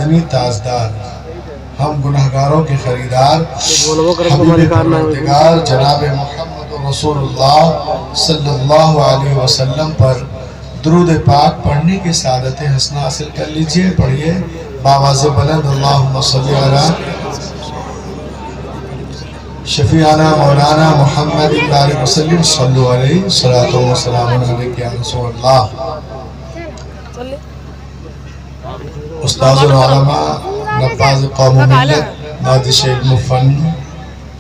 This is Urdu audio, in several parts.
مدنی تاجدار، ہم گناہگاروں کے خریدار، حبیب پروردگار جناب محمد رسول اللہ صلی اللہ علیہ وسلم پر درود پاک پڑھنے کی سعادت حسنہ حاصل کر لیجئے۔ پڑھیے باواز بلند اللہم صلی علی شفیعنا مولانا محمد بارک وسلم صلو علیہ صلاۃ و سلام علیک یا رسول اللہ۔ استاذ العلماء، نفاذ قوم و ملت، نادش علم و فن،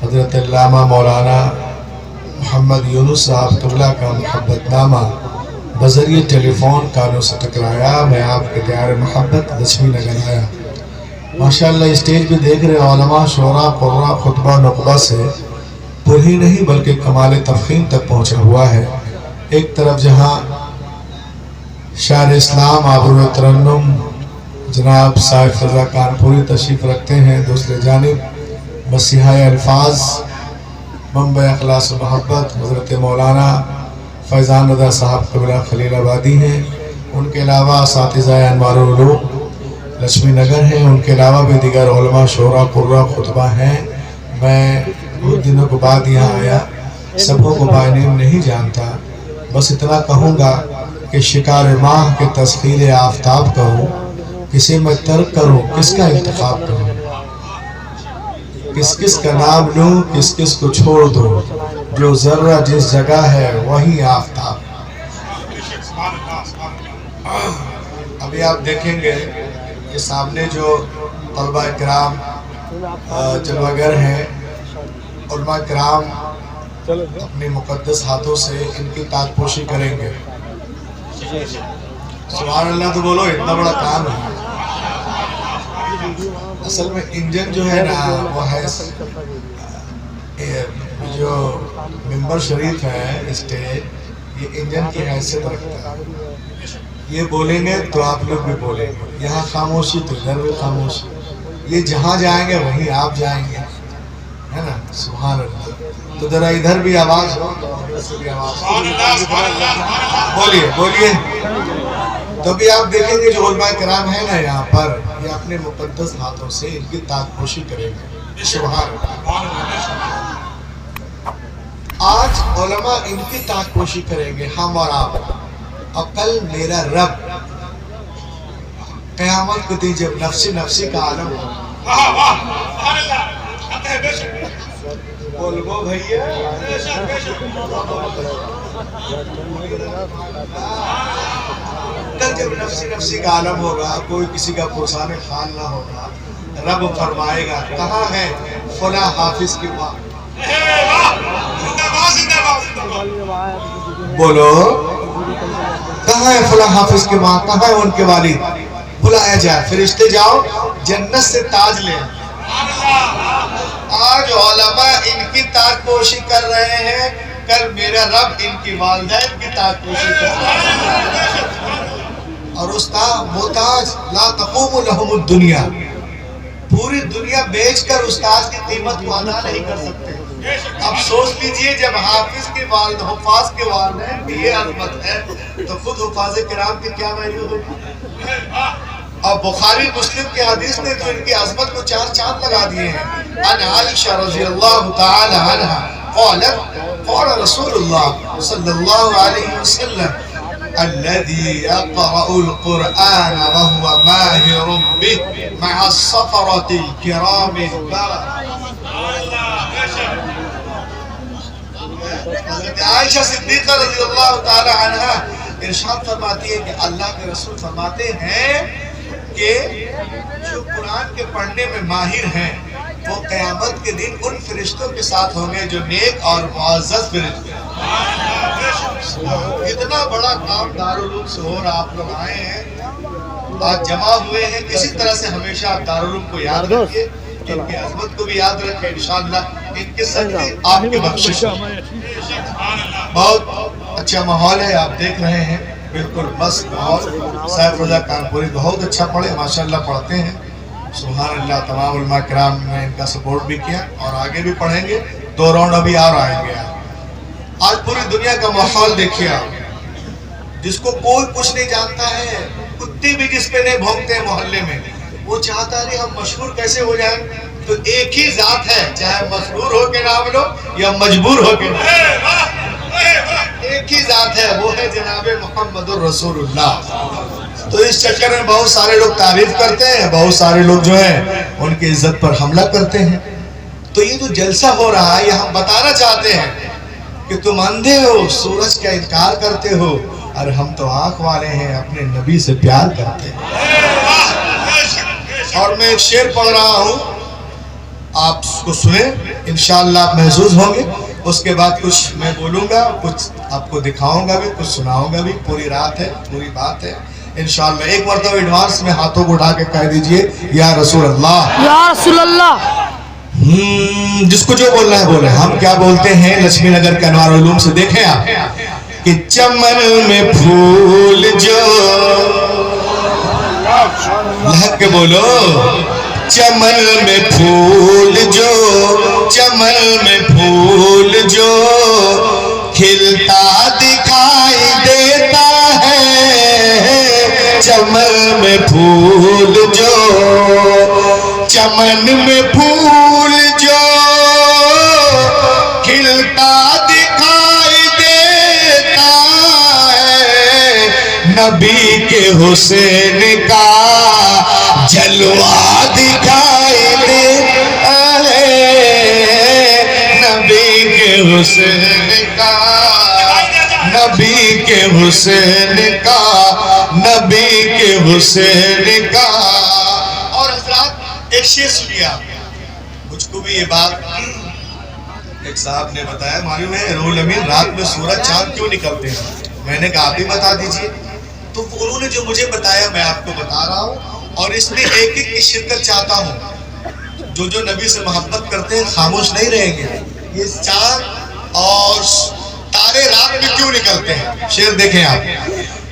حضرت علامہ مولانا محمد یونس صاحب قبلہ کا محبت نامہ بذریعہ ٹیلی فون کانوں سے ٹکرایا، میں آپ کے دیار محبت لچھمی نگر آیا۔ ماشاءاللہ اسٹیج پہ دیکھ رہے علماء، شعراء، قراء، خطبہ نقبہ سے پر ہی نہیں بلکہ کمال تفخیم تک پہنچا ہوا ہے۔ ایک طرف جہاں شاعر اسلام آبرو ترنم جناب صاحب فضا کانپوری تشریف رکھتے ہیں، دوسرے جانب مسیحہ الفاظ، منبع اخلاص و محبت حضرت مولانا فیضان رضا صاحب قبلہ خلیل آبادی ہیں۔ ان کے علاوہ اساتذہ انوار العلوم لچھمی نگر ہیں، ان کے علاوہ بھی دیگر علماء، شعراء، قراء، خطبہ ہیں۔ میں بہت دنوں کے بعد یہاں آیا، سبوں کو بائنیم نہیں جانتا، بس اتنا کہوں گا کہ شکار ماہ کے تسخیر آفتاب کہوں، کسے میں ترک کروں، کس کا انتخاب کروں، کس کس کا نام لوں، کس کس کو چھوڑ دوں، جو ذرہ جس جگہ ہے وہی آفتاب۔ ابھی آپ دیکھیں گے کہ سامنے جو طلبہ اکرام جلوگر ہیں، علماء اکرام اپنے مقدس ہاتھوں سے ان کی تاج پوشی کریں گے۔ سبحان اللہ تو بولو، اتنا بڑا کام ہے۔ اصل میں انجن جو ہے نا وہ ہے جو ممبر شریف ہے اسٹیج، یہ انجن کی حیثیت رکھتا ہے۔ یہ بولیں گے تو آپ لوگ بھی بولیں گے، یہاں خاموشی تو ادھر بھی خاموشی، یہ جہاں جائیں گے وہیں آپ جائیں گے، ہے نا؟ سبحان اللہ۔ تو ذرا ادھر بھی آواز ہو تو ادھر سے بھی آواز ہو، بولیے بولیے۔ تو بھی آپ دیکھیں گے جو علماء کرام ہیں نا یہاں پر، یہ اپنے مقدس ہاتھوں سے ان کی تاج پوشی کریں گے۔ سبحان اللہ۔ آج علماء ان کی تاج پوشی کریں گے، ہم اور آپ۔ اور کل میرا رب قیامت کو دی جب نفسی نفسی کا عالم ہو، بول گو بھئیے، کل جب نفسی نفسی کا عالم ہوگا، کوئی کسی کا پرسان حال نہ ہوگا، رب فرمائے گا کہاں ہے فلاں حافظ کی ماں؟ بولو کہاں ہے فلاں حافظ کی ماں، کہاں ہے ان کے والد؟ بلایا جائے، فرشتے جاؤ جنت سے تاج لے۔ آج علماء ان کی تاج پوشی کر رہے ہیں، کل میرا رب ان کی والدین کی تاج پوشی کر رہے ہیں۔ اور استاد وہ تاج لا تقوم لہم الدنیا، پوری دنیا بیچ کر استاد کی قیمت کو ادا نہیں کر سکتے۔ اب سوچ لیجئے جب حافظ کے والد، حفاظ کے والدین کی یہ عظمت ہے تو خود حفاظ کرام کی کیا ویلیو ہوگی؟ اور بخاری مسلم کے حدیث نے تو ان کی عظمت کو چار چاند لگا دیے ہیں۔ ان عائشہ رضی اللہ تعالی عنہ قالت قال رسول اللہ صلی اللہ علیہ وسلم الذي يقرأ القرآن وهو ماهر به مع السفرة الكرام البررة۔ عائشہ صدیقہ رضی اللہ تعالی عنہ ارشاد فرماتی ہے کہ اللہ کے رسول فرماتے ہیں کہ جو قرآن کے پڑھنے میں ماہر ہیں وہ قیامت کے دن ان فرشتوں کے ساتھ ہوں گے جو نیک اور معزز فرشتے ہیں۔ اتنا بڑا کام دارالعلوم سے ہو رہا، آپ لوگ آئے ہیں، آج جمع ہوئے ہیں، کسی طرح سے ہمیشہ آپ دارالعلوم کو یاد رکھیے، ان کی عظمت کو بھی یاد رکھیں، انشاءاللہ ان کے صدقے آپ کے بخشش۔ بہت اچھا ماحول ہے، آپ دیکھ رہے ہیں، بالکل مست ماحول۔ صاحب رضا کانپوری بہت اچھا پڑھے، ماشاءاللہ پڑھتے ہیں، سبحان اللہ۔ تمام علماء کرام نے ان کا سپورٹ بھی کیا اور آگے بھی پڑھیں گے، 2 راؤنڈ ابھی اور آئیں گے۔ آج پوری دنیا کا ماحول دیکھیے آپ، جس کو کوئی کچھ نہیں جانتا ہے، کتے بھی جس پہ نہیں بھونکتے ہیں محلے میں، وہ چاہتا ہے ہم مشہور کیسے ہو جائیں؟ تو ایک ہی ذات ہے، چاہے مسرور ہو کے نام لو یا مجبور ہو کے نام لو، ایک ہی ذات ہے، وہ ہے جناب محمد الرسول اللہ۔ تو اس چکر میں بہت سارے لوگ تعریف کرتے ہیں، بہت سارے لوگ جو ہیں ان کی عزت پر حملہ کرتے ہیں۔ تو یہ جو جلسہ ہو رہا ہے یہ ہم بتانا چاہتے ہیں کہ تم اندھے ہو، سورج کا انکار کرتے ہو، اور ہم تو آنکھ والے ہیں، اپنے نبی سے پیار کرتے ہیں۔ اور میں ایک شعر پڑھ رہا ہوں، آپ اس کو سنیں، انشاءاللہ آپ محظوظ ہوں گے۔ اس کے بعد کچھ میں بولوں گا، کچھ آپ کو دکھاؤں گا بھی، کچھ سناؤں گا بھی۔ پوری رات ہے، پوری بات ہے انشاءاللہ۔ ایک مرتبہ ایڈوانس میں ہاتھوں کو اٹھا کے کہہ دیجئے یا رسول اللہ، یا رسول اللہ۔ جس کو جو بولنا ہے بولے۔ ہم کیا بولتے ہیں لکشمی نگر کے انوار علوم سے، دیکھیں آپ کہ چمن میں پھول جو لہک کے بولو، چمن میں پھول جو، چمن میں پھول جو کھلتا دکھائی دیتا ہے، چمن میں پھول جو، چمن میں پھول جو کھلتا دکھائی دیتا ہے، نبی کے حسین کا جلوہ دکھائی دیتا ہے، نبی کے حسین کا، نبی کے حسین کا، نبی کے حسین کا۔ اور حضرات ایک شعر سنیے آپ، مجھ کو بھی یہ بات ایک صاحب نے بتایا، معلوم ہے روح الامین رات میں سورج چاند کیوں نکلتے ہیں؟ میں نے کہا آپ بھی بتا دیجئے۔ تو انہوں نے جو مجھے بتایا میں آپ کو بتا رہا ہوں، اور اس میں ایک ایک کی شرکت چاہتا ہوں۔ جو نبی سے محبت کرتے ہیں خاموش نہیں رہیں گے۔ یہ چاند اور تارے رات میں کیوں نکلتے ہیں؟ شعر دیکھیں آپ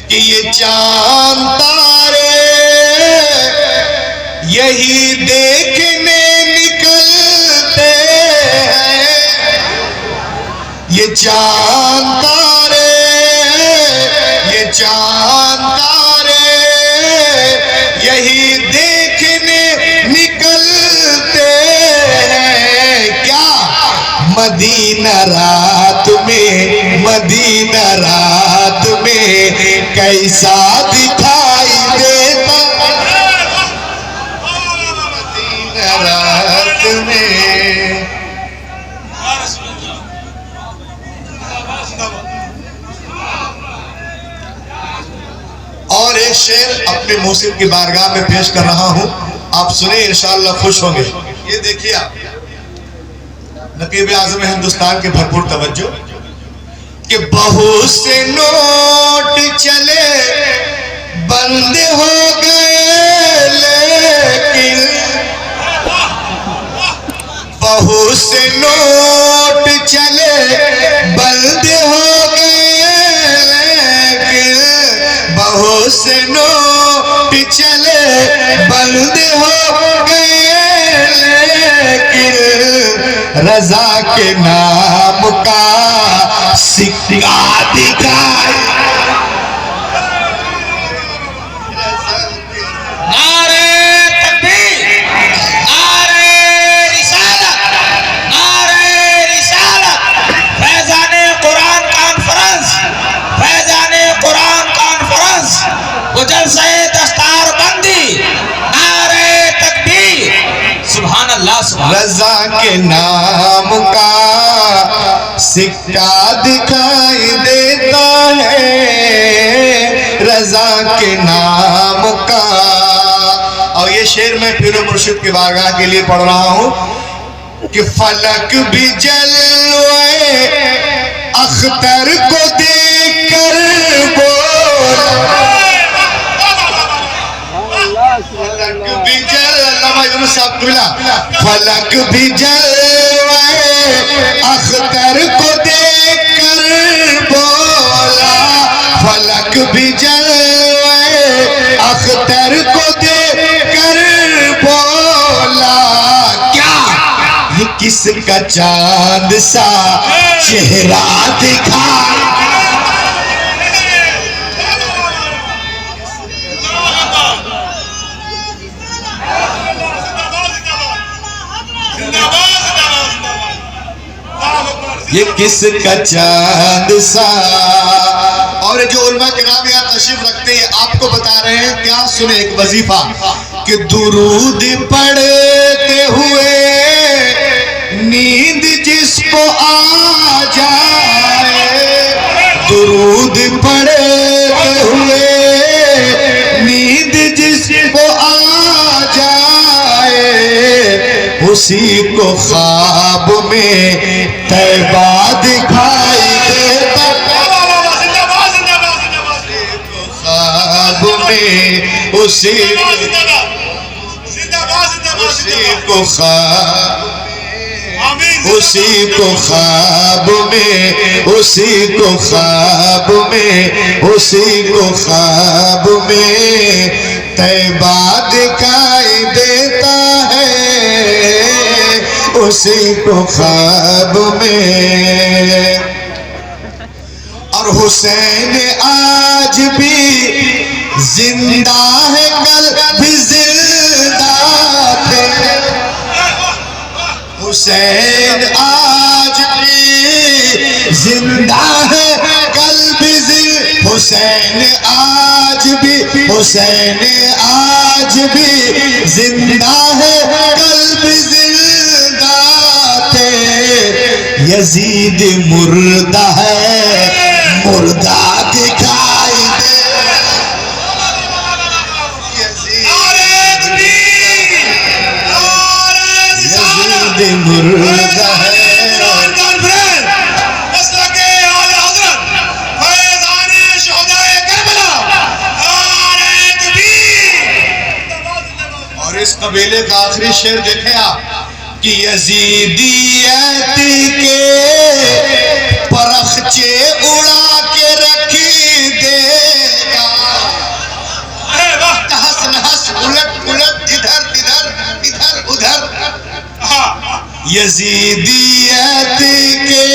کہ یہ چاند تارے یہی دیکھنے نکلتے ہیں، یہ چاند تارے، یہ چاند تارے یہی دیکھنے نکلتے ہیں، کیا مدینہ رات میں، مدینہ رات میں کیسا دکھائی دیتا، مدینہ رات میں۔ اور ایک شعر اپنے موسم کی بارگاہ میں پیش کر رہا ہوں، آپ سنیں انشاءاللہ خوش ہوں گے۔ یہ دیکھیے آپ، نقیب اعظم ہندوستان کے بھرپور توجہ کہ بہت سے نوٹ چلے بند ہو گئے، لیکن بہت سے نوٹ چلے بند ہو گئے، لیکن بہت سے نوٹ چلے بند ہو گئے، لیکن رضا کے نام کا سکہ دکھائے۔ نعرہ تکبیر، نعرہ رسالت، نعرہ رسالت، فیضان قرآن کانفرنس، فیضان قرآن کانفرنس، وہ جلسہ دستار بندی، نعرہ تکبیر، سبحان اللہ سبحان اللہ۔ رضا کے نام کا سکہ دکھائی دیتا ہے، رضا کے نام کا۔ اور یہ شعر میں پیر و مرشد کی بارگاہ کے لیے پڑھ رہا ہوں کہ فلک بھی جلوے اختر کو دیکھ کر بولا، فلک بھی فلک بھی جلوے اختر کو دیکھ کر بولا، فلک بھی جلوے اختر کو دیکھ کر بولا، کیا یہ کس کا چاند سا چہرہ دکھا، یہ کس کا چاند سا. اور جو علماء کرام یہاں تشریف رکھتے ہیں آپ کو بتا رہے ہیں کیا. سنیں ایک وظیفہ کہ درود پڑھتے ہوئے نیند جس کو آ جائے, درود پڑھتے ہوئے نیند جس کو آ جائے, اسی کو خواب میں طیبہ دکھائی دیتا, خواب میں اسی کو خواب, اسی کو خواب میں, اسی کو خواب میں, اسی کو خواب میں طیبہ دکھائی دیتا ہے, اسی کو خواب میں. اور حسین آج بھی زندہ ہے, کل بھی زندہ تھے. حسین آج بھی زندہ ہے, کل بھی زندہ. حسین آج بھی, حسین آج بھی زندہ ہے, کل بھی زندہ تھے. یزید مردہ ہے, مردہ دکھائی دے. یزید مردہ ہے. اور اس قبیلے کا آخری شعر دیکھیں آپ کہ یزیدیت کے پرخچے اڑا کے رکھی دے گا, تہس نہس الٹ پلٹ ادھر ادھر ادھر ادھر. یزیدیت کے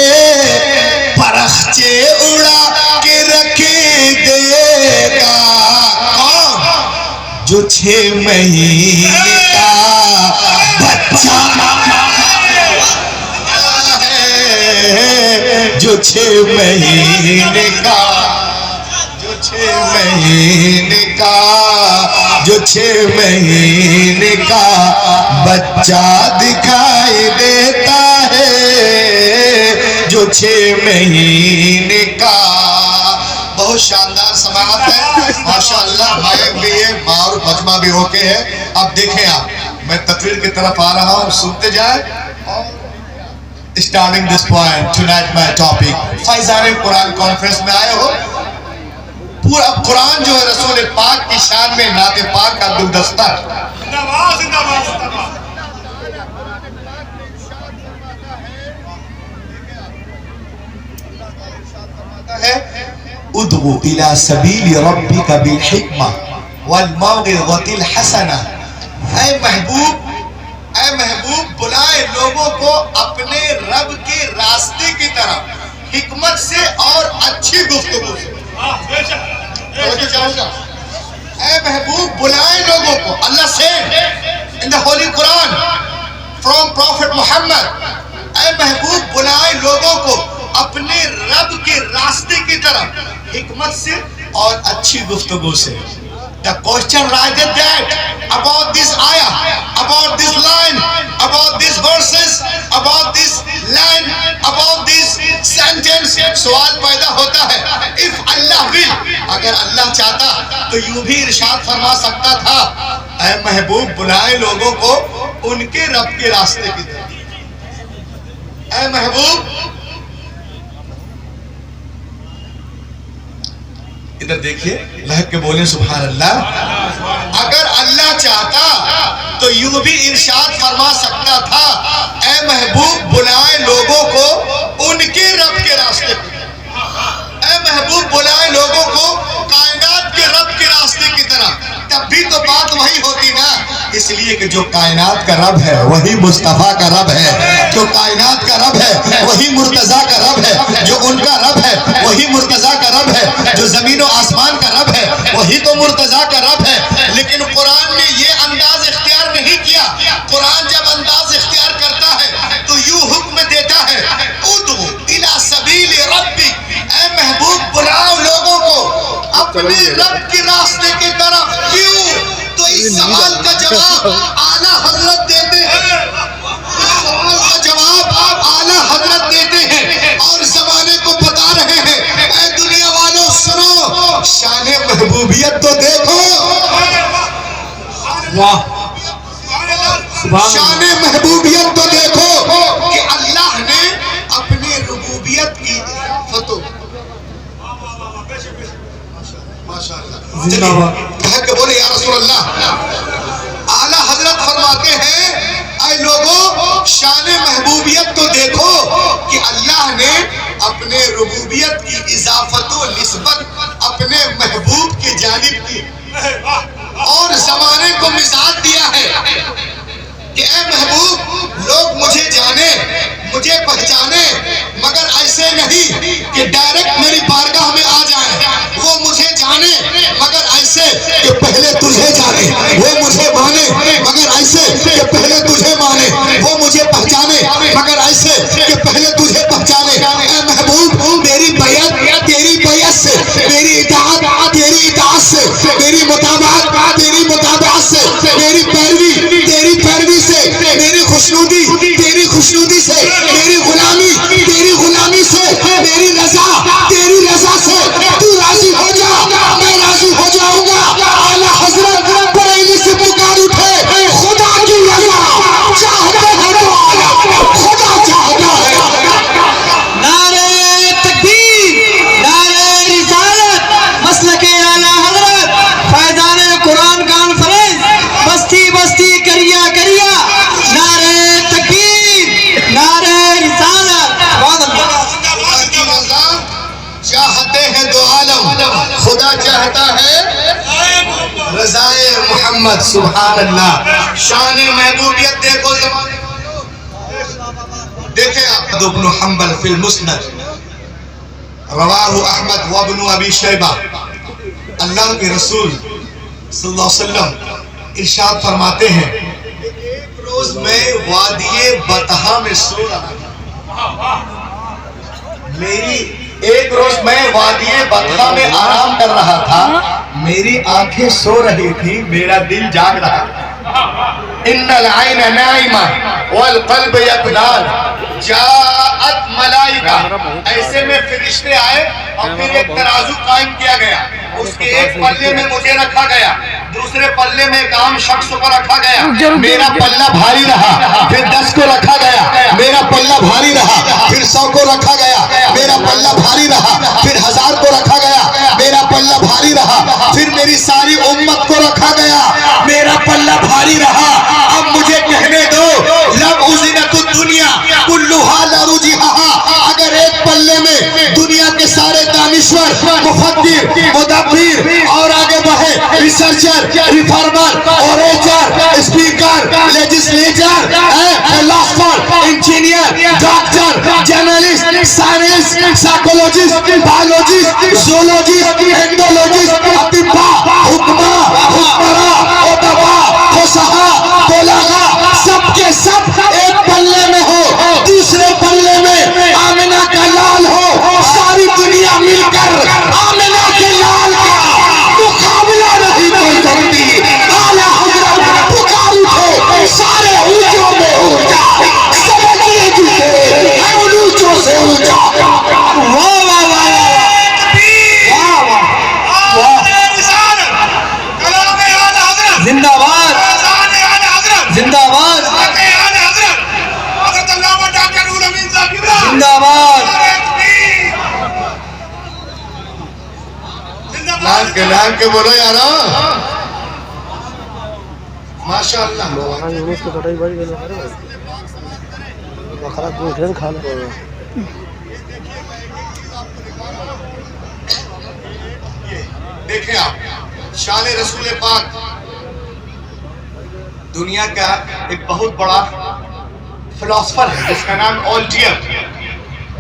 پرخچے اڑا کے رکھی دے گا. جو 6 مہینے کا بچہ ہے, جو 6 مہینے کا, جو 6 مہینے کا, جو 6 مہینے کا بچہ دکھائی دیتا ہے, جو 6 مہینے کا. بہت شاندار سماعت ہے ماشاءاللہ. مائک بھی ہے, ماں اور مجمع بھی اوکے ہے. اب دیکھیں آپ, میں تقریر کی طرف آ رہا ہوں, سنتے جائیں. Starting this point, tonight my topic. Faizan Quran conference میں آئے ہو. پورا قرآن جو ہے رسول پاک کی شان میں نعت پاک کا گلدستہ ہے. ادعو الى سبیل ربک بالحکمہ والموعظۃ الحسنہ. اے محبوب, اے محبوب بلائے لوگوں کو اپنے رب کے راستے کی طرف حکمت سے اور اچھی گفتگو سے. اے محبوب بلائے لوگوں کو. اللہ said in the holy Quran from Prophet Muhammad, اے محبوب بلائے لوگوں کو اپنے رب کے راستے کی طرف حکمت سے اور اچھی گفتگو سے. The question rises that about this ayah, about this line, about these verses, about this line, about this sentence. سوال پیدا ہوتا ہے, if Allah will, اگر اللہ چاہتا تو یوں بھی ارشاد فرما سکتا تھا, اے محبوب بلائے لوگوں کو ان کے رب کے راستے کی طرف. اے محبوب ادھر دیکھیے, لہک کے بولیں سبحان اللہ. اگر اللہ چاہتا تو یوں بھی ارشاد فرما سکتا تھا, اے محبوب بلائے لوگوں کو ان کے رب کے راستے پر. اے محبوب بلائے لوگوں کو کائنات کے رب کے راستے کی طرف. تب بھی تو بات وہی ہوتی نا, اس لیے کہ جو کائنات کا رب ہے وہی مصطفیٰ کا رب ہے, جو کائنات کا رب ہے وہی مرتضیٰ کا رب ہے, جو ان کا رب ہے وہی مرتضیٰ کا رب ہے, جو زمین و آسمان کا رب ہے وہی تو مرتضیٰ کا رب ہے. لیکن قرآن نے یہ انداز اختیار نہیں کیا. قرآن جب انداز اختیار کرتا ہے تو یوں حکم دیتا ہے, ادعو اپنے رب کے راستے کی طرف کیوں؟ تو اس سوال کا جواب اعلیٰ حضرت دیتے ہیں، اس سوال کا جواب اعلیٰ حضرت دیتے ہیں اور زمانے کو بتا رہے ہیں اے دنیا والوں سنو، شان محبوبیت تو دیکھو، واہ شان محبوبیت تو دیکھو کہ اللہ نے اپنے ربوبیت کی فتو کہہ کے بولے یا رسول اللہ۔ اعلیٰ حضرت فرماتے ہیں اے لوگوں شان محبوبیت تو دیکھو کہ اللہ نے اپنے ربوبیت کی اضافت و نسبت اپنے محبوب کی جانب کی اور زمانے کو مزاج دیا ہے کہ اے محبوب لوگ مجھے جانے مجھے پہچانے مگر ایسے نہیں کہ ڈائریکٹ میری بارگاہ میں آ جائیں، وہ مجھے جانے مگر ایسے کہ پہلے تجھے جانے، وہ مجھے مانے مگر ایسے کہ پہلے تجھے مانے، وہ مجھے پہچانے مگر ایسے کہ پہلے تجھے پہچانے۔ اے محبوب میری بیعت تیری بیعت سے، میری اطاعت تیری اطاعت سے، میری متابعت تیری متابعت سے، میری پیروی تیری پیروی سے، میری خوشنودی تیری خوشنودی سے، میری غلامی تیری غلامی سے، میری رضا تیری رضا سے، تو راضی ہو جا میں راضی ہو جاؤں گا۔ اعلیٰ حضرت بریلی سے پکار اٹھے خدا کی رضا چاہتے ہیں تو عالم خدا چاہتا ہے۔ نعرہ تکبیر، نعرہ رسالت، مسلک اعلیٰ حضرت، فیضان قرآن کانفرنس، بستی بستی کریا کریا، نعرہ تکبیر، نعرہ رسالت، خدا کی رضا چاہتے ہیں دو عالم، خدا چاہتا ہے رضائے محمد۔ سبحان اللہ، شان محبوبیت دیکھو زمانے دیکھیں آپ۔ ابن حنبل فی المسند رواہ احمد وابن ابی شیبہ، اللہ کے رسول صلی اللہ علیہ وسلم ارشاد فرماتے ہیں ایک روز میں وادی بطحا میں سو رہا تھا، ایک روز میں وادی بطحا میں آرام کر رہا تھا، میری آنکھیں سو رہی تھی، میرا دل جاگ رہا تھا۔ ان العین نائمہ والقلب یقظان، جاءت ملائکہ، ایسے میں فرشتے آئے اور پھر ایک ترازو قائم کیا گیا، اس کے ایک پلے میں مجھے رکھا گیا، دوسرے پلے میں ایک عام شخص کو رکھا گیا، میرا پلہ بھاری رہا، پھر 10 کو رکھا گیا، میرا پلہ بھاری رہا، پھر 100 کو رکھا گیا، میرا پلہ بھاری رہا، پھر 1000 کو رکھا گیا، میرا پلہ بھاری رہا، پھر میری ساری امت کو رکھا گیا، میرا پلہ بھاری رہا۔ اب مجھے کہنے دو لم ازنت الدنیا کلھا لرجحھا، اگر ایک پلے میں دنیا کے سارے دانشور، مفکر، مدبر اور آگے بڑھے researcher, reformer, orator, speaker, legislator, philosopher, engineer, doctor, journalist, science, psychologist, biologist, zoologist, Indologist, اطباء، حکماء، حکمراء، ادباء، فصحاء، بلاغاء، سب کے سب ایک پلے میں ہو، دوسرے پلے میں آمنہ کا لال ہو، ساری دنیا مل کر آمنہ کے لال کا مقابلہ نہیں کر سکتی۔ اعلیٰ حضرت پکار اٹھو سارے اونچوں میں اونچا، سمجھیے جسے ہے اونچوں سے اونچا۔ واہ واہ واہ زندہ باد، زندہ باد، زندہ باد۔ لان کے بولو یارا، ماشاء اللہ۔ دیکھیں آپ، شان رسول پاک دنیا کا ایک بہت بڑا فلسفر ہے جس کا نام آلٹیئر،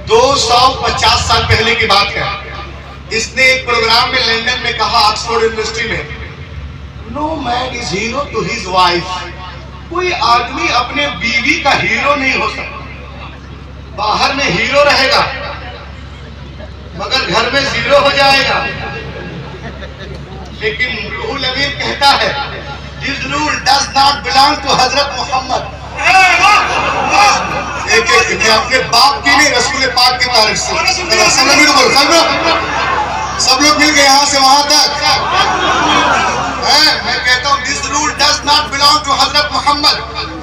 250 سال پہلے کی بات ہے۔ اس نے ایک پروگرام میں لندن میں کہا، آکسفورڈ یونیورسٹی میں، نو مین از ہیرو ٹو ہز وائف، کوئی آدمی اپنے بیوی کا ہیرو نہیں ہو سکتا۔ باہر میں ہیرو رہے گا مگر گھر میں زیرو ہو جائے گا۔ لیکن روح الامین کہتا ہے this rule does not belong to حضرت محمد. میں اپنے باپ کی نہیں رسول پاک کی تعریف سے سب لوگ مل گئے یہاں سے وہاں تک. میں کہتا ہوں this rule does not belong to حضرت محمد.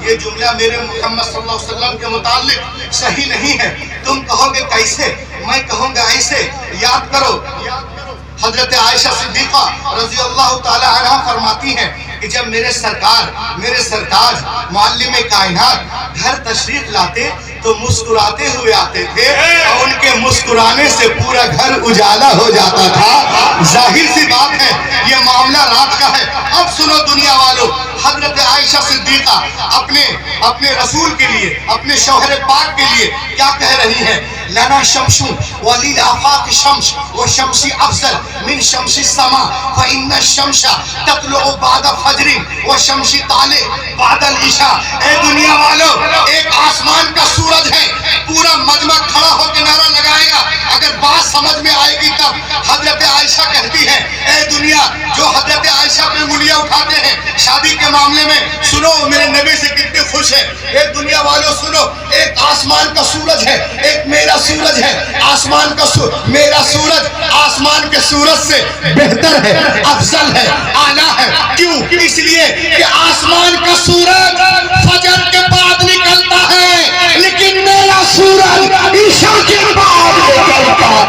یہ جملہ میرے محمد صلی اللہ علیہ وسلم کے متعلق صحیح نہیں ہے. تم کہو گے کیسے؟ میں کہوں گا ایسے. یاد کرو حضرت عائشہ صدیقہ رضی اللہ تعالی عنہ فرماتی ہیں کہ جب میرے سرکار میرے سرتاج معلم کائنات گھر تشریف لاتے تو مسکراتے ہوئے آتے تھے اور ان کے مسکرانے سے پورا گھر اجالا ہو جاتا تھا. ظاہر سی بات ہے یہ معاملہ رات کا ہے. اب سنو دنیا والوں, حضرت عائشہ صدیقہ اپنے رسول کے لیے اپنے شوہر پاک کے لیے کیا کہہ رہی ہے؟ لنا شمس وللآفاق شمس وشمس افضل من شمس السماء فإن الشمس تطلع بعد فجر وشمس طالع بعد العشاء. اے دنیا والوں, ایک آسمان کا سورج ہے. پورا مجمع کھڑا ہو کے نعرہ لگائے گا. اگر بات سمجھ میں آئے گی تب. حضرت عائشہ کہتی ہے اے دنیا جو حضرت عائشہ پہ انگلیاں اٹھاتے ہیں شادی کے معاملے میں, سنو میرے نبی سے کتنے خوش ہے. اے دنیا والوں سنو, ایک آسمان کا سورج ہے, ایک میرا سورج ہے. آسمان کا میرا سورج آسمان کے سورج سے بہتر ہے, افضل ہے, اعلیٰ ہے. کیوں؟ اس لیے کہ آسمان کا سورج فجر کے بعد نکلتا ہے لیکن میرا سورج عشاء کے بعد نکلتا ہے.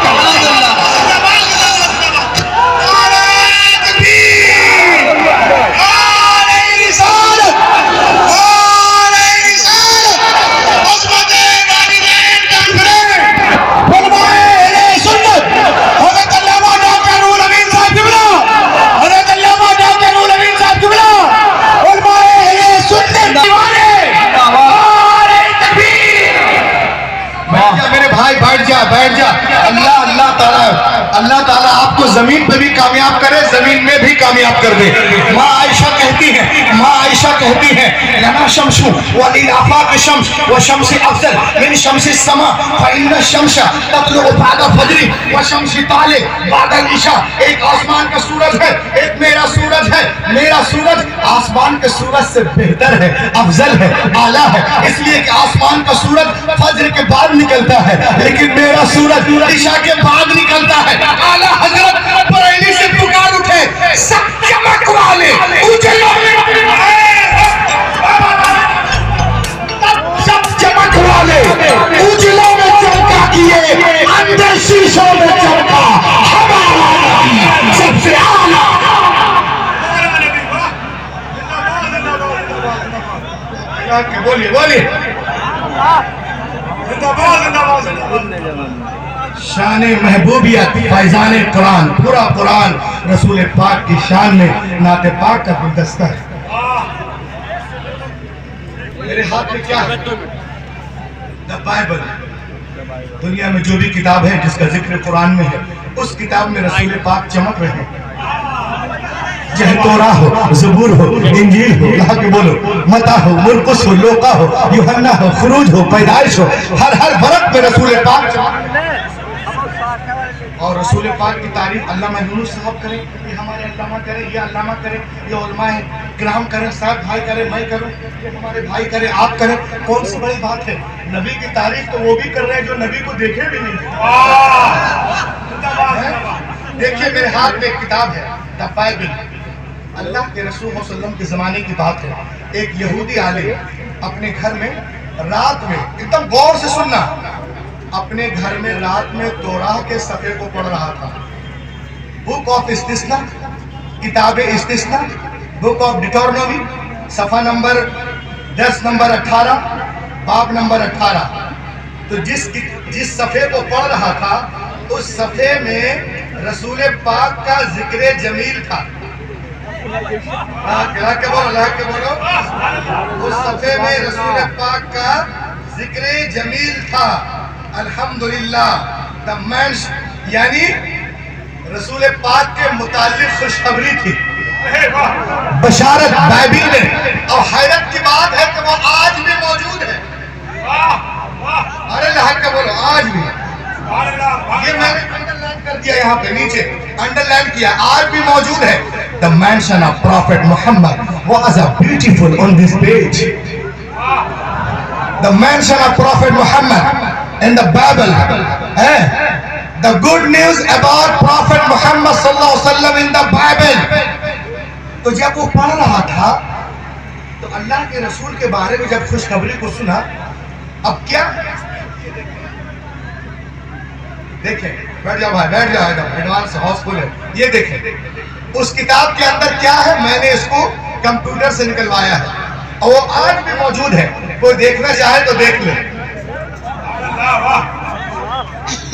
بیٹھ جا. اللہ تعالیٰ آپ کو زمین پہ بھی کامیاب کرے, زمین میں بھی کامیاب کر دے. ماں عائشہ کہتی ہیں لنا شمس وللآفاق شمس وشمس افضل من شمس السماء فإن الشمس تطلع بعد فجر وشمس طالع بعد العشاء. ایک آسمان کا سورج ہے, ایک میرا سورج ہے. میرا سورج آسمان کے سورج سے بہتر ہے, افضل ہے, اعلیٰ ہے. اس لیے کہ آسمان کا سورج فجر کے بعد نکلتا ہے لیکن میرا سورج عشاء کے بعد نکلتا ہے. اعلیٰ حضرت بریلی سے پکار اٹھے سب چمک والے اجلوں میں چمکا کیے, اندر شیشوں میں چمکا ہمارا نبی سب سے اعلیٰ. بولیے شان محبوبیت فیضان قرآن. پورا قرآن رسول پاک کی شان میں نعت پاک کا گلدستہ ہے. میرے ہاتھ میں کیا ہے؟ The Bible. دنیا میں جو بھی کتاب ہے جس کا ذکر قرآن میں ہے اس کتاب میں رسول پاک چمک رہے ہیں. چاہے توراہ ہو, زبور ہو, انجیل ہو, لا کے بولو, متا ہو, مرقس ہو, لوقا ہو, یوحنا ہو, خروج ہو, پیدائش ہو, ہر ورق میں رسول پاک چمک. اور رسول پاک کی تعریف علامہ یونس صاحب کریں, یہ ہمارے علامہ کریں, یہ علامہ کریں, یہ علماء کرام کریں, صاحب بھائی کریں, میں کروں, یہ ہمارے بھائی کریں, آپ کریں. کون سی بڑی بات ہے؟ نبی کی تعریف تو وہ بھی کر رہے ہیں جو نبی کو دیکھے بھی نہیں. دیکھیے میرے ہاتھ میں ایک کتاب ہے دا بائبل. اللہ کے رسول صلی اللہ علیہ وسلم کے زمانے کی بات ہے. ایک یہودی عالم اپنے گھر میں رات میں, ایک دم غور سے سننا, اپنے گھر میں رات میں توراہ کے صفحے کو پڑھ رہا تھا. بک آف استثنا, کتاب استثنا, بک آف ڈیٹورنومی, صفحہ نمبر 10 نمبر 18, باب نمبر 18. تو جس صفحے کو پڑھ رہا تھا اس صفحے میں رسول پاک کا ذکر جمیل تھا. بولو. اس صفحے میں رسول پاک کا ذکر جمیل تھا. الحمدللہ. یعنی رسول پاک کے متعلق خوشخبری تھی, بشارت بائبل میں. اور حیرت کی بات ہے کہ وہ آج بھی موجود ہے. ارے لحق کا بولو, آج بھی. یہ میں نے انڈر لائن کر دیا, یہاں پہ نیچے انڈر لائن کیا, آج بھی موجود ہے. the mention of Prophet Muhammad was a beautiful on this page. The mention of Prophet Muhammad in the Bible. The good news about Prophet Muhammad sallallahu alaihi wasallam in the Bible. تو جب وہ پڑھ رہا تھا تو اللہ کے رسول کے بارے میں جب خوشخبری کو سنا, اب کیا دیکھیں, بیٹھ جاؤ بھائی, بیٹھ جاؤ, ایڈوانس ہاؤس فل ہے. یہ دیکھیں اس کتاب کے اندر کیا ہے, میں نے اس کو کمپیوٹر سے نکلوایا ہے اور وہ آج بھی موجود ہے, کوئی دیکھنا چاہے تو دیکھ لے.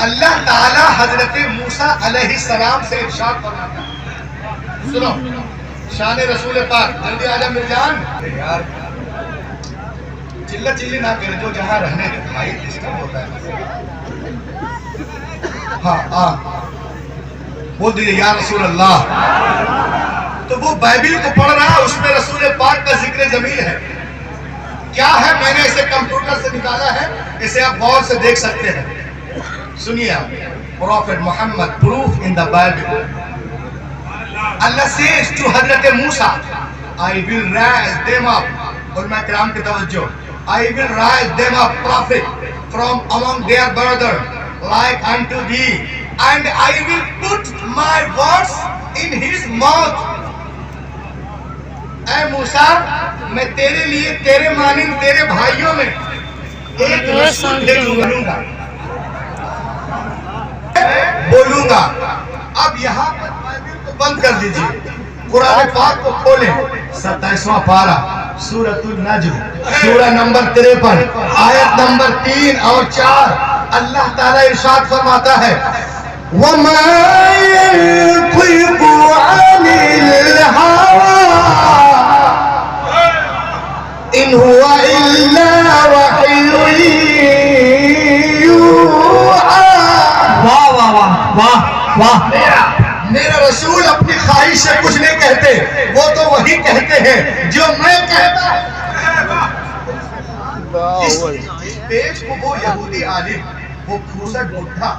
اللہ تعالی حضرت موسیٰ علیہ السلام سے ارشاد فرماتا ہے, سنو شان رسول پاک, جلدی آجا مرجان. یار چلہ چلی نہ کرے, جو جہاں رہنے دے بھائی, ڈسٹرب ہوتا ہے. ہاں بول دیجیے یا رسول اللہ. تو وہ بائبل کو پڑھ رہا ہے, اس میں رسول پاک کا ذکر جمیل ہے. کیا ہے, میں نے اسے کمپیوٹر سے نکالا ہے, اسے آپ غور سے دیکھ سکتے ہیں. سنیے آپ, prophet Muhammad proof in the Bible. Allah says to Hazrat Musa, I will raise them up, علماء کرام کی توجہ, I will raise them up prophet from among their brother like unto thee, and I will put my words in his mouth. اے موسیٰ, میں تیرے لیے تیرے مانند تیرے بھائیوں میں ایک رسول بولوں گا. اب یہاں پر بائبل کو بند کر دیجئے, قرآن پاک کو کھولیں. 27واں پارہ سورۃ النجم, سورہ نمبر 53, آیت نمبر 3 اور 4. اللہ تعالیٰ ارشاد فرماتا ہے, وَمَا يَنطِقُ عَنِ الْهَوَىٰ إِنْ هُوَ إِلَّا وَحْيٌ يُوحَىٰ. واہ واہ واہ واہ واہ. میرا رسول اپنی خواہش سے کچھ نہیں کہتے, وہ تو وہی کہتے ہیں جو میں کہتا ہوں. اس پیج کو وہ یہودی عالم, وہ کھوسٹ بڈھا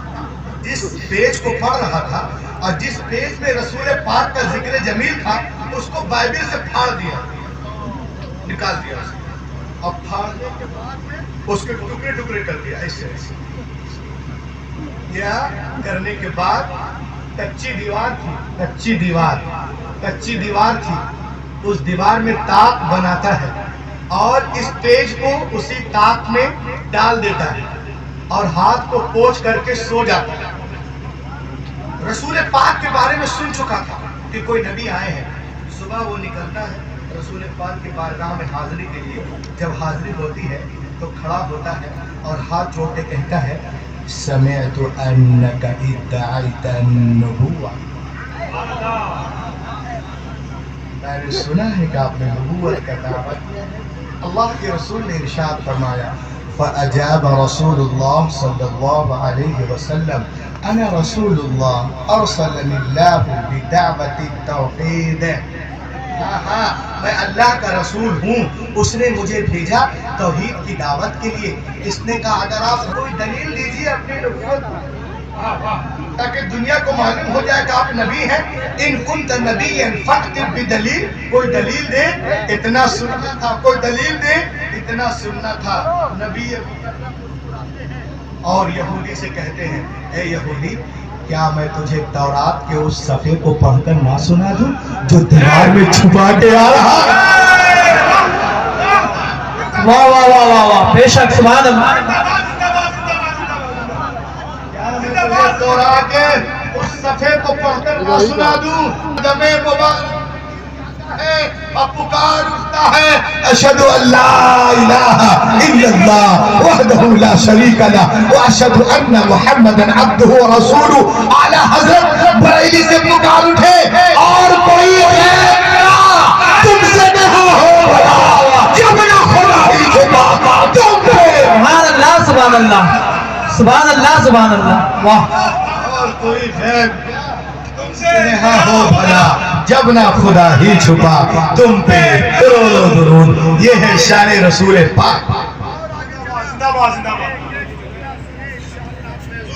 جس پیج کو پڑھ رہا تھا اور جس پیج میں رسول پاک کا ذکر جمیل تھا, اس کو بائبل سے پھاڑ دیا, نکال دیا اسے, اور پھاڑنے کے بعد میں اس کے ٹکڑے ٹکڑے کر دیا. ایسے ایسے کیا کرنے کے بعد کچی دیوار تھی, کچی دیوار تھی, اس دیوار میں تاق بناتا ہے اور اس پیج کو اسی تاق میں ڈال دیتا ہے اور ہاتھ کو پوچھ کر کے سو جاتا ہے. رسول پاک کے بارے میں سن چکا تھا کہ کوئی نبی آئے ہیں. صبح وہ نکلتا ہے رسول پاک کے بارگاہ میں حاضری کے لیے. جب حاضری ہوتی ہے تو کھڑا ہوتا ہے اور ہاتھ جوڑ کے کہتا ہے, سمعت انک ادعیت النبوہ. میں نے سنا ہے کہ آپ نے نبوت کا دعویٰ کیا ہے. اللہ کے رسول نے ارشاد فرمایا, فأجاب رسول اللہ صلی اللہ علیہ وسلم, انا رسول اللہ ارسلنی اللہ بدعوت التوحید. میں اللہ کا رسول ہوں, اس نے مجھے بھیجا توحید کی دعوت کے لیے. اس نے کہا اگر آپ کوئی دلیل دیجیے اپنی نبوت تاکہ دنیا کو معلوم ہو جائے کہ آپ نبی ہیں. ان کنت نبیا فأت بدلیل, کوئی دلیل دے. اتنا سننا تھا, کوئی دلیل دے, اتنا سننا تھا. نبی اور یہودی سے کہتے ہیں, اے یہودی, کیا میں تجھے تورات کے اس صفحے کو پڑھ کر نہ سنا دوں جو دیوار میں چھپا کے آ رہا ہے؟ واہ واہ واہ واہ واہ, بے شک, سبحان اللہ. کیا میں تجھے تورات کے اس صفحے کو پڑھ کر نہ سنا دوں؟ دم مبارک ہے اور پکار اٹھتا ہے, اشہد ان لا الہ الا اللہ وحدہ لا شریک لہ واشہد ان محمدا عبدہ ورسولہ. اعلی حضرت بریلی سے پکار اٹھے, اور کوئی غیر تم سے نہ ہو بھلا, جب نہ خدا ہی چھپا تم پہ. سبحان اللہ سبحان اللہ سبحان اللہ سبحان اللہ. واہ. اور کوئی غیر تم سے نہ ہو بھلا, جب نہ خدا ہی چھپا تم پہ. درود درود. یہ ہے شان رسول پاک.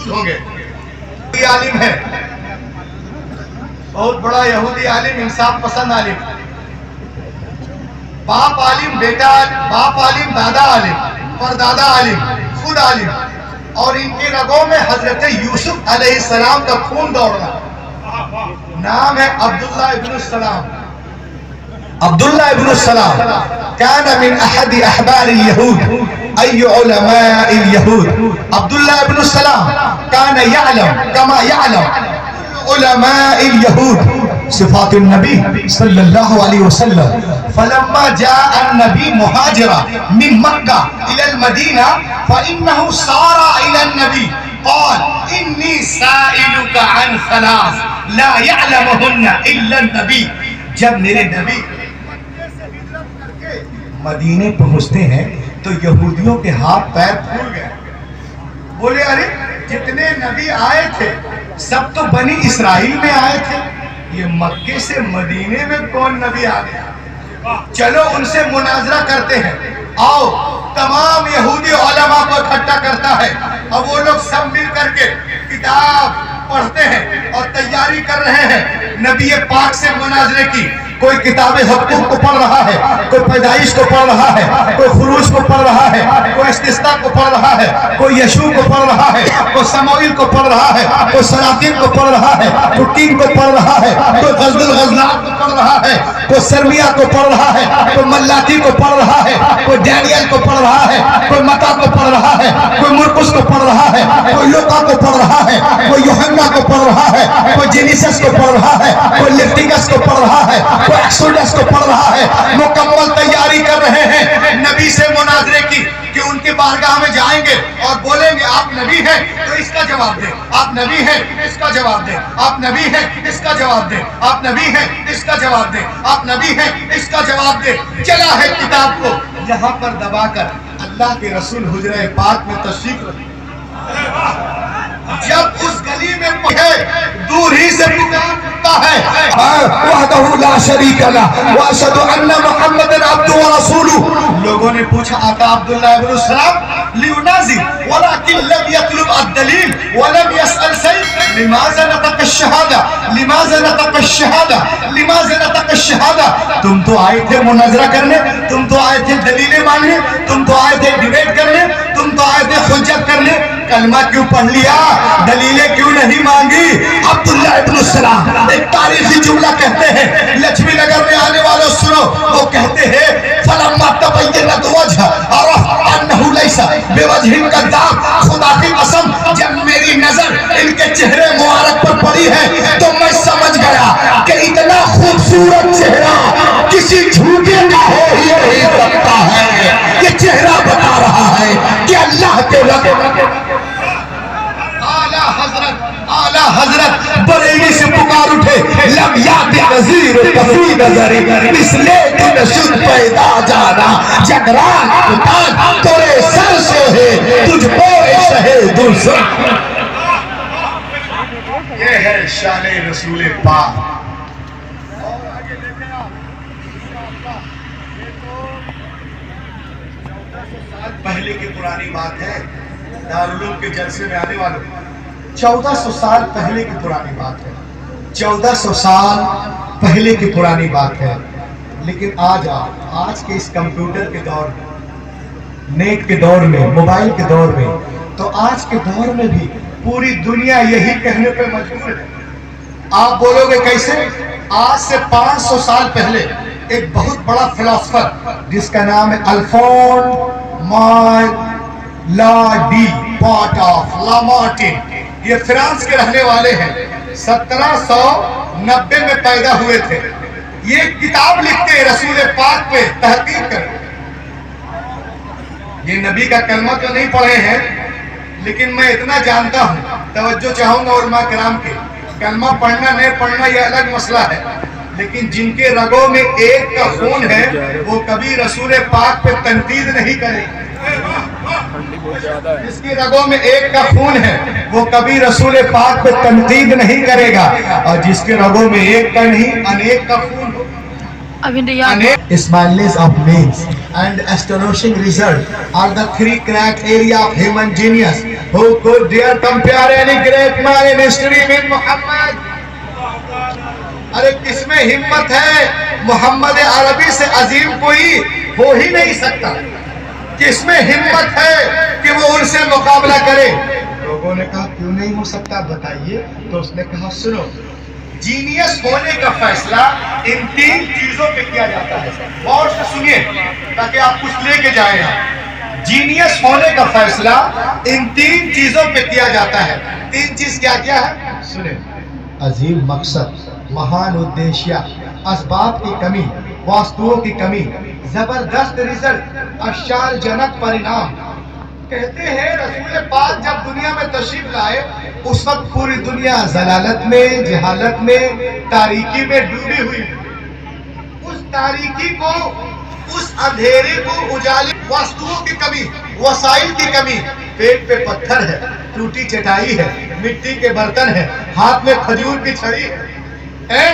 ہوں گے عالم ہے, بہت بڑا یہودی عالم، انصاف پسند عالم، باپ عالم بیٹا، باپ عالم دادا عالم، پردادا عالم، خود عالم، اور ان کے رگوں میں حضرت یوسف علیہ السلام کا خون دوڑ رہا، نام ہے عبداللہ ابن السلام. عبداللہ ابن السلام كان من احد احبار اليهود اي علماء اليهود. عبداللہ ابن السلام كان يعلم كما يعلم علماء اليهود صفات النبي صلى الله عليه وسلم. فلما جاء النبي مهاجرا من مكة الى المدينة فانه سار الى النبي قال اني سائلك عن ثلاث لا يعلمهن الا النبي. جب میرے نبی مدینے پہنچتے ہیں تو یہودیوں کے ہاتھ پیر پھول گئے. بولے ارے جتنے نبی آئے تھے سب تو بنی اسرائیل میں آئے تھے، یہ مکے سے مدینے میں کون نبی آ گیا؟ چلو ان سے مناظرہ کرتے ہیں. آؤ تمام یہودی علماء کو اکٹھا کرتا ہے. اب وہ لوگ سب مل کر کے کتاب پڑھتے ہیں اور تیاری کر رہے ہیں نبی پاک سے مناظرے کی. کوئی کتاب حقوق کو پڑھ رہا ہے، کوئی پیدائش کو پڑھ رہا ہے، کوئی خروج کو پڑھ رہا ہے، کوئی استثناء کو پڑھ رہا ہے، کوئی یشوع کو پڑھ رہا ہے، کوئی سموئیل کو پڑھ رہا ہے، کوئی سلاطین کو پڑھ رہا ہے، کوئی تین کو پڑھ رہا ہے، کوئی غزل الغزلات کو پڑھ رہا ہے، کوئی سرمیہ کو پڑھ رہا ہے، کوئی ملاتی کو پڑھ رہا ہے، کوئی ڈینیل کو پڑھ رہا ہے، کوئی متا کو پڑھ رہا ہے، کوئی مرقس کو پڑھ رہا ہے، کوئی لوقا کو پڑھ رہا ہے، کوئی یوحنا کو پڑھ رہا ہے، کوئی جینیسس کو پڑھ رہا ہے، کوئی لیویٹیکس کو پڑھ رہا ہے، کوئی ایکسوڈس کو پڑھ رہا ہے. مکمل تیاری کر رہے ہیں نبی سے مناظرے کی کہ ان کے بارگاہ میں جائیں گے اور بولیں گے آپ نبی ہیں تو اس کا جواب دیں، آپ نبی ہیں اس کا جواب دیں، آپ نبی ہیں اس کا جواب دیں، آپ نبی ہیں اس کا جواب دیں، آپ نبی ہیں اس کا جواب دیں. چلا ہے کتاب کو یہاں پر دبا کر اللہ کے رسول حجرہ پاک میں تشریف رکھے. جب اس گلی میں پہنچے دور ہی سے پکارتا ہے وحدہ لا شریک لہ واشہد ان محمدًا عبدہ ورسولہ. لوگوں نے پوچھا آقا عبداللہ ابن السلام لیونازی ولکن لم یطلب الدلیل ولم یسأل سیف لماذا نطق الشہادہ لماذا نطق الشہادہ لماذا نطق الشہادہ. تم تو آئے تھے مناظرہ کرنے، تم تو آئے تھے دلیلیں مانگنے، تم تو آئے تھے ڈیبیٹ کرنے، تم تو آئے تھے حجت کرنے، کلمہ کیوں پڑھ لیا، دلیلیں کیوں نہیں مانگی؟ عبداللہ ابن السلام ایک تاریخی جملہ کہتے ہیں، لکشمی نگر میں آنے والوں سنو، وہ کہتے ہیں فلما تبینت وجہ عرفت انہ لیس بوجہ کذاب. خدا کی قسم جب میری نظر ان کے چہرے مبارک پر پڑی ہے تو میں سمجھ گیا کہ اتنا خوبصورت چہرہ کسی جھوٹے کا ہو ہی نہیں سکتا ہے. یہ چہرہ بتا رہا ہے کہ اللہ کے رب اعلیٰ حضرت بریلی سے پکار اٹھے لم یاد نظیر کفی نظری مثلے دن شد پیدا جانا جگران کتان تورے سر سے ہے تجھ پورے شہے دوسر. یہ ہے شان رسول پاک. پہلے کی پرانی بات ہے، دارالعلوم کے جلسے میں آنے والوں 1400 سال پہلے کی پرانی بات ہے، 1400 سال پہلے کی پرانی بات ہے. لیکن آج کے اس کمپیوٹر کے دور میں، نیٹ کے دور میں، موبائل کے دور میں، تو آج کے دور میں بھی پوری دنیا یہی کہنے پہ مجبور ہے. آپ بولو گے کیسے؟ آج سے 500 سال پہلے ایک بہت بڑا فلسفر جس کا نام ہے الفونس لا ڈی پارٹ آف لامارٹن، یہ فرانس کے رہنے والے ہیں، 1790 میں پیدا ہوئے تھے. یہ کتاب لکھتے رسول پاک پہ تحقیق کر. یہ نبی کا کلمہ تو نہیں پڑھے ہیں لیکن میں اتنا جانتا ہوں، توجہ چاہوں گا علماء کرام کے، کلمہ پڑھنا نہیں پڑھنا یہ الگ مسئلہ ہے، لیکن جن کے رگوں میں ایک کا خون ہے وہ کبھی رسول پاک پہ تنقید نہیں کرے. جس کی رگوں میں ایک کا خون ہے وہ کبھی رسول پاک پہ تنقید نہیں کرے گا، اور جس کے رگوں میں ایک کا نہیں انیک کا خون ہو. Smiles of names and astonishing result are the three crack area of human genius. Who could dare compare any great man in history with Muhammad? ارے کس میں ہمت ہے؟ محمد عربی سے عظیم کوئی ہو ہی نہیں سکتا. کس میں ہمت ہے کہ وہ ان سے مقابلہ کرے؟ لوگوں نے کہا کیوں نہیں ہو سکتا بتائیے. تو اس نے کہا سنو، جینیس ہونے کا فیصلہ ان 3 چیزوں پہ کیا جاتا ہے. غور سے سنیے تاکہ آپ کچھ لے کے جائیں. جینیس ہونے کا فیصلہ ان 3 چیزوں پہ کیا جاتا ہے. 3 چیز کیا کیا ہے سنیں. عظیم مقصد، مہان ادیشیہ، اسباب کی کمی، واستوؤں کی کمی، زبردست رزلٹ، اشار جنک پرینام. کہتے ہیں رسول پاک جب دنیا میں تشریف لائے اس وقت پوری دنیا ضلالت میں، جہالت میں، تاریکی میں ڈوبی ہوئی. اس تاریکی کو، اس اندھیرے کو اجالے، واسطوں کی کمی، وسائل کی کمی. پیٹ پہ پتھر ہے، ٹوٹی چٹائی ہے، مٹی کے برتن ہے، ہاتھ میں کھجور کی چھڑی ہے،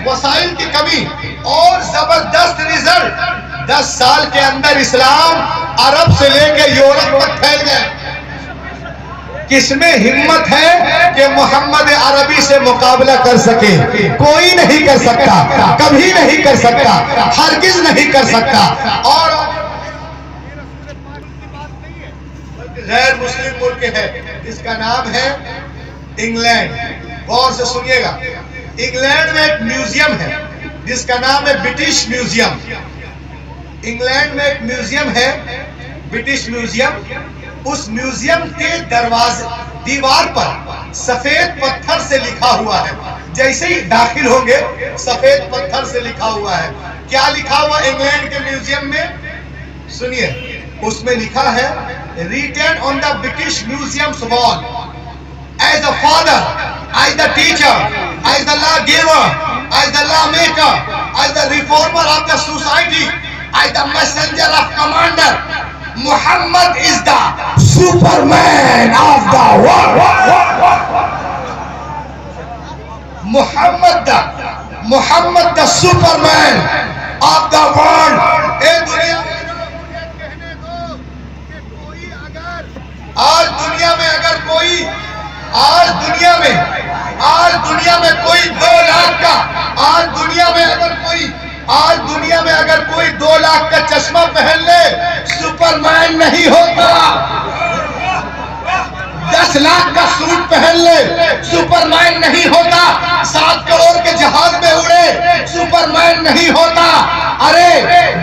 وسائل کی کمی اور زبردست رزلٹ. 10 سال کے اندر اسلام عرب سے لے کے یورپ تک پھیل گئے. کس میں ہمت ہے کہ محمد عربی سے مقابلہ کر سکے؟ کوئی نہیں کر سکتا، کبھی نہیں کر سکتا، ہرگز نہیں کر سکتا. اور غیر مسلم ملک ہے، اس کا نام ہے انگلینڈ. غور سے سنیے گا. انگلینڈ میں ایک میوزیم ہے جس کا نام ہے برٹش میوزیم. انگلینڈ میں ایک میوزیم ہے، برٹش میوزیم. اس میوزیم کے دروازے، دیوار پر سفید پتھر سے لکھا ہوا ہے. جیسے ہی داخل ہوں گے سفید پتھر سے لکھا ہوا ہے. کیا لکھا ہوا انگلینڈ کے میوزیم میں؟ سنیے، اس میں لکھا ہے written on the British Museum's wall, as a father, as the teacher, as the lawgiver, as the lawmaker, as the reformer of the society, as the messenger of commander, Muhammad is the Superman of the world. Muhammad the Superman of the world. اے دنیا میں کہنے دو کہ کوئی اگر آج دنیا میں اگر کوئی آج دنیا میں کوئی 2 لاکھ کا آج دنیا میں اگر کوئی 2 لاکھ کا چشمہ پہن لے سپرمین نہیں ہوتا. 10 لاکھ کا سوٹ پہن لے سپرمین نہیں ہوتا. 7 کروڑ کے جہاز میں اڑے سپرمین نہیں ہوتا. ارے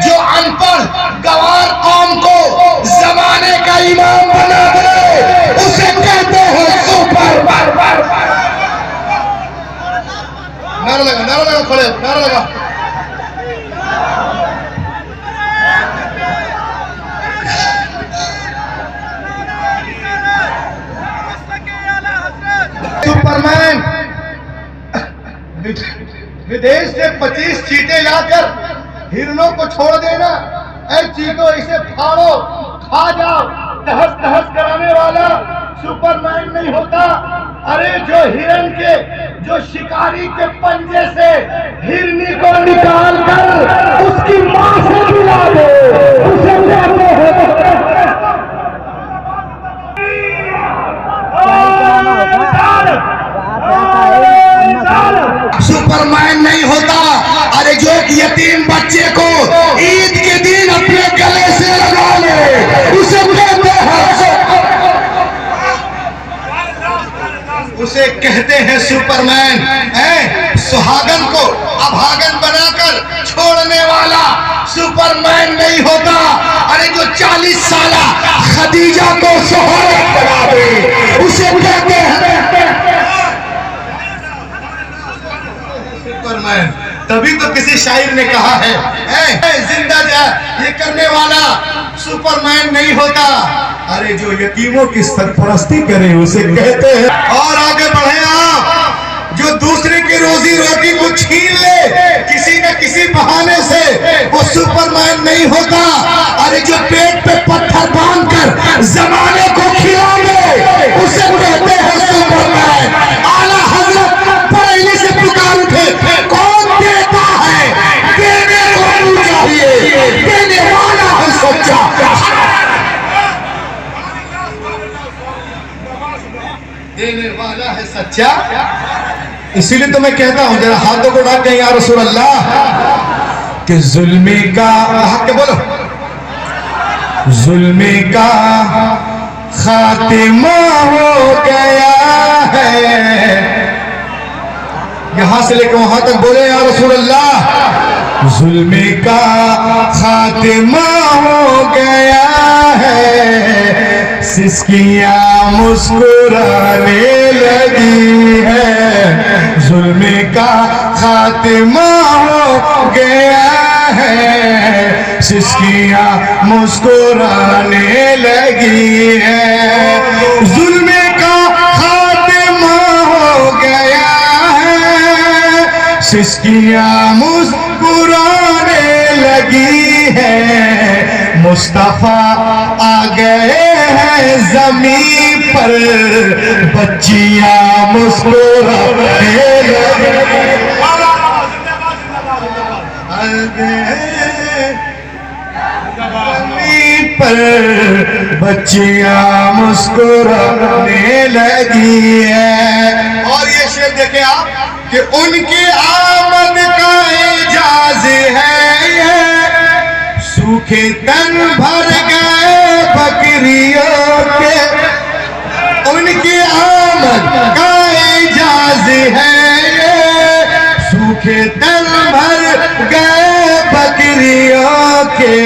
جو ان پڑھ گوار قوم کو زمانے کا امام بنا دے اسے کہتے ہیں سپرمین. نعرہ لگا کھڑے نعرہ لگا. سپرمین ودیش سے 25 چیٹے لا کر ہرنوں کو چھوڑ دینا. اے چیٹو اسے پھاڑو کھا جاؤ، تہس تہس کرانے والا سپرمین نہیں ہوتا. ارے جو ہرن کے، جو شکاری کے پنجے سے ہرنی کو نکال کر اس کی ماں سے ملا دے اسے کہتے ہیں سپرمین نہیں ہوتا. ارے جو ایک یتیم بچے کو عید کے دن اپنے گلے سے لگا لے اسے کہتے ہیں سپرمین. سہاگن کو ابھاگن بنا کر چھوڑنے والا سپرمین نہیں ہوتا. ارے جو 40 سالہ خدیجہ کو شوہر بنا دے اسے کہتے ہیں سپرمین. تبھی تو کسی شاعر نے کہا ہے زندہ یہ کرنے والا سپرمین نہیں ہوتا. ارے جو یتیموں کی سرپرستی کرے اسے کہتے ہیں. اور آگے بڑھیں آپ. جو دوسرے کی روزی روٹی کو چھین لے کسی نہ کسی بہانے سے وہ سپرمین نہیں ہوتا. ارے جو پیٹ پہ پتھر باندھ کر زمانے کو کھلا لے اسے کہتے ہیں سپرمین. اعلیٰ حضرت پہلے سے پکار اٹھے کون دیتا ہے؟ دینے کو چاہیے، دینے والا ہے سچا. دینے والا ہے سچا. اسی لیے تو میں کہتا ہوں ذرا ہاتھوں کو اٹھا کے یا رسول اللہ کہ ظلم کا حق بولو، ظلم کا خاتمہ ہو گیا ہے. یہاں سے لے کے وہاں تک بولے یا رسول اللہ، ظلم کا خاتمہ ہو گیا ہے. سسکیاں مسکرانے لگی ہے، ظلم کا خاتمہ ہو گیا ہے. سسکیاں مسکرانے لگی ہے، ظلم کا خاتمہ ہو گیا ہے. سسکیاں مسکرانے لگی ہے. مصطفیٰ آ گئے ہیں زمین پر، بچیاں مسکرانے لگی زمین پر، بچیاں مسکرانے لگی ہے. اور یہ شعر دیکھیں آپ کہ ان کی آمد کا اعجاز ہے، سوکھے تن بھر گئے بکریوں کے. ان کی آمد کا اعجاز ہے، سوکھے تن بھر گئے بکریوں کے.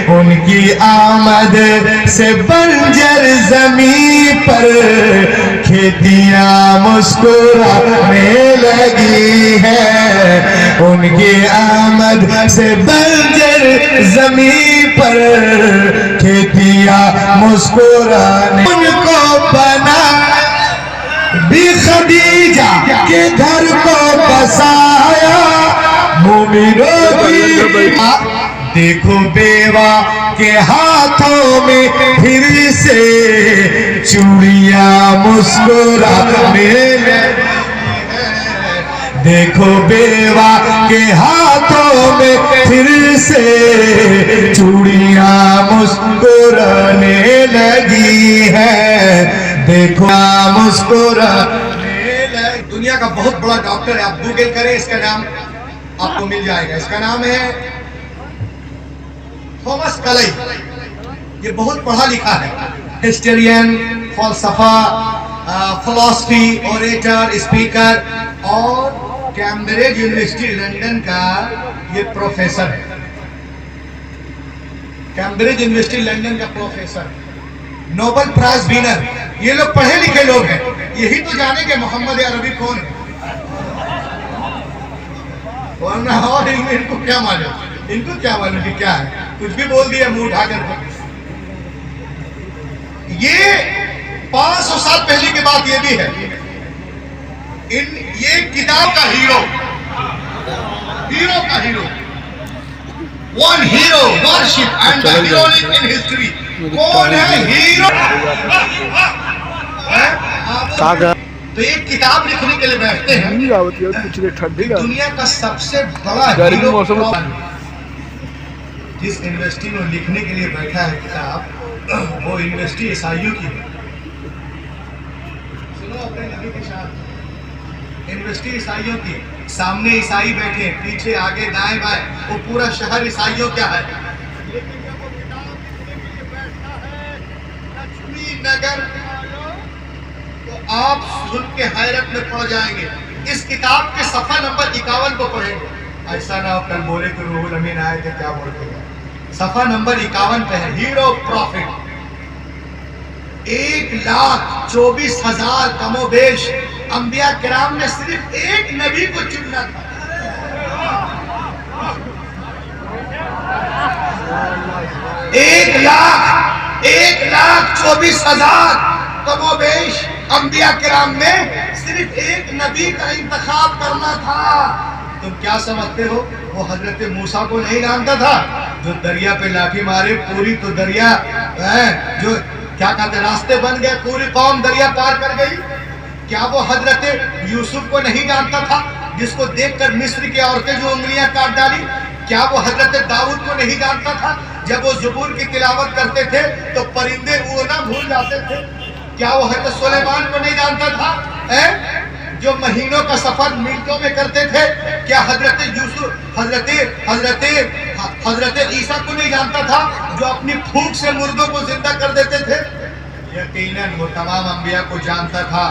ان کی آمد سے بنجر زمین پر کھیتیاں مسکرانے لگی ہے. ان کی آمد سے بنجر زمین پر کھیتیاں مسکرانے. ان کو بنا بھی خدیجہ کے گھر کو بسایا، مومنوں کی دیکھو بیوہ کے ہاتھوں میں پھر سے چوڑیاں مسکرانے لگی. دیکھو بیوہ کے ہاتھوں میں پھر سے چوڑیاں مسکرانے لگی ہے. دیکھو مسکرانے لگی. دنیا کا بہت بڑا ڈاکٹر ہے، آپ گوگل کریں، اس کا نام آپ کو مل جائے گا. اس کا نام ہے تھامس کلئی. یہ بہت پڑھا لکھا ہے، ہسٹورین، فلسفہ، فلسفی، اوریٹر، اسپیکر، اور کیمبرج یونیورسٹی لندن کا یہ پروفیسر ہے. کیمبرج یونیورسٹی لندن کا پروفیسر، نوبل پرائز وینر. یہ لوگ پڑھے لکھے لوگ ہیں، یہی تو جانے کہ محمد عربی کون ہے. ورنہ اور ان کو کیا معلوم، ان کو کیا معلوم کہ کیا ہے، کچھ بھی بول دیا منہ اٹھا کر. یہ 500 سال پہلے کی بات یہ بھی ہے. یہ کتاب کا ہیرو کا hero, one hero worship and the heroic in history. کون ہے ہیرو؟ تو ایک کتاب لکھنے کے لیے بیٹھتے ہیں، دنیا کا سب سے بڑا ہیرو جس یونیورسٹی میں لکھنے کے لیے بیٹھا ہے کتاب، وہ یونیورسٹی عیسائیوں کی ہے. سنو اپنے نبی کے ساتھ، یونیورسٹی عیسائیوں کی. سامنے عیسائی بیٹھے، پیچھے آگے دائیں بائیں وہ پورا شہر عیسائیوں کا ہے. لیکن جب وہ کتاب لکھنے کے لیے بیٹھتا ہے لکشمی نگر، تو آپ سن کے حیرت میں پڑ جائیں گے. اس کتاب کے صفحہ نمبر 51 کو پڑھیں گے. ایسا نہ ہو کل بولے کہ روح الامین آئے تھے کیا بولتے ہیں. صفحہ نمبر 51 پہ ہے ہیرو پروفٹ. 1,24,000 کم و بیش انبیاء کرام نے صرف ایک نبی کو چننا تھا. 1,24,000 کم و بیش انبیاء کرام نے صرف ایک نبی کا انتخاب کرنا تھا. تم کیا سمجھتے ہو وہ حضرت موسیٰ کو نہیں جانتا تھا جو دریا پہ لاٹھی مارے پوری تو دریا جو کیا کہتے راستے بن گئے, پوری قوم دریا پار کر گئی. کیا وہ حضرت یوسف کو نہیں جانتا تھا جس کو دیکھ کر مصر کی عورتیں جو انگلیاں کاٹ ڈالی؟ کیا وہ حضرت داؤد کو نہیں جانتا تھا جب وہ زبور کی تلاوت کرتے تھے تو پرندے اڑنا بھول جاتے تھے؟ کیا وہ حضرت سلیمان کو نہیں جانتا تھا جو مہینوں کا سفر منٹوں میں کرتے تھے، کیا حضرت یوسف حضرت عیسیٰ کو نہیں جانتا تھا جو اپنی پھونک سے مردوں کو زندہ کر دیتے تھے؟ یقیناً وہ تمام انبیاء کو جانتا تھا۔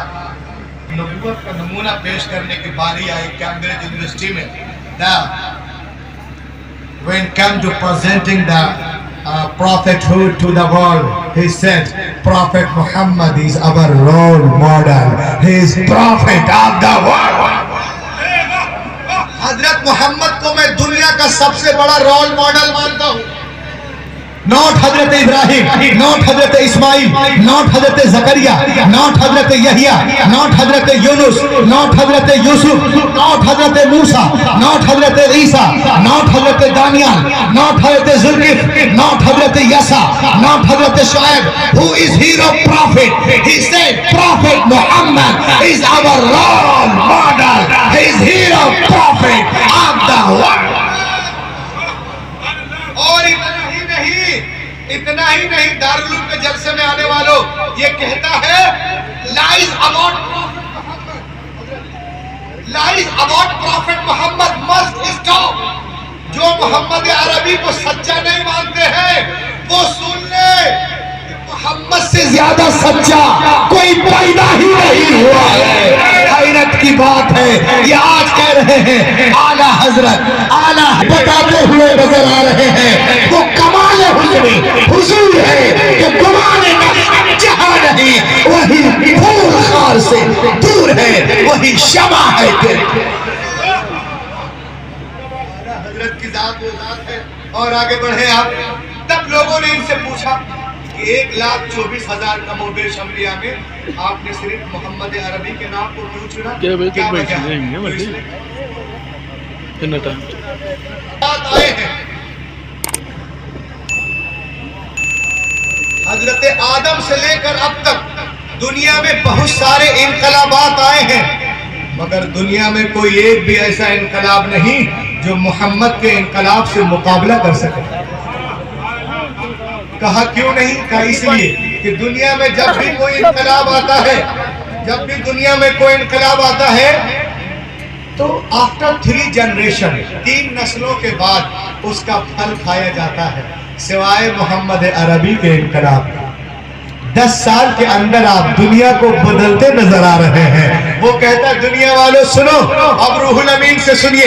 نبوت کا نمونہ پیش کرنے کی باری آئی کیمبرج یونیورسٹی میں۔ When come to presenting the prophethood to the world, he said, Prophet Muhammad is our role model. He is prophet of the world. حضرت محمد کو میں دنیا کا سب سے بڑا رول ماڈل مانتا ہوں۔ Not حضرت ابراہیم، not حضرت اسماعیل، not حضرت زکریا، not حضرت یحییٰ، not حضرت یونس، not حضرت یوسف، not حضرت موسیٰ، not حضرت عیسیٰ، not حضرت دانیال، not حضرت ذوالکفل، not حضرت یسع، not حضرت Shoaib. Who is hero prophet? He said Prophet Muhammad is our role model. He is hero prophet of the world. اور اتنا ہی نہیں دارالعلوم کے جلسے میں آنے والوں یہ کہتا ہے lies about Prophet Muhammad must stop. جو محمد عربی کو سچا نہیں مانتے ہیں وہ سن لے، محمد سے زیادہ سچا کوئی پیدا ہی نہیں ہوا ہے۔ حیرت کی بات ہے یہ آج کہہ رہے ہیں اعلیٰ حضرت اعلیٰ بتاتے ہوئے نظر آ رہے ہیں وہ کمال حضور ہے کہ گمان نفس جہاں نہیں وہی پھول خار سے دور ہے، وہی شمع ہے کہ حضرت کی ذات وہ ذات ہے۔ اور آگے بڑھے آپ، تب لوگوں نے ان سے پوچھا کہ 1,24,000 کا موبیل شمریہ میں آپ نے صرف محمد عربی کے نام کو کیوں چنا؟ کیا وجہ آئے ہیں؟ حضرت آدم سے لے کر اب تک دنیا میں بہت سارے انقلابات آئے ہیں، مگر دنیا میں کوئی ایک بھی ایسا انقلاب نہیں جو محمد کے انقلاب سے مقابلہ کر سکے۔ کہا کیوں نہیں؟ کہا اس لیے کہ دنیا میں جب بھی کوئی انقلاب آتا ہے تو آفٹر 3 جنریشن 3 نسلوں کے بعد اس کا پھل کھایا جاتا ہے، سوائے محمد عربی کے انقلاب۔ 10 سال کے اندر آپ دنیا کو بدلتے نظر آ رہے ہیں۔ وہ کہتا دنیا والوں سنو، اب روح الامین سے سنیے،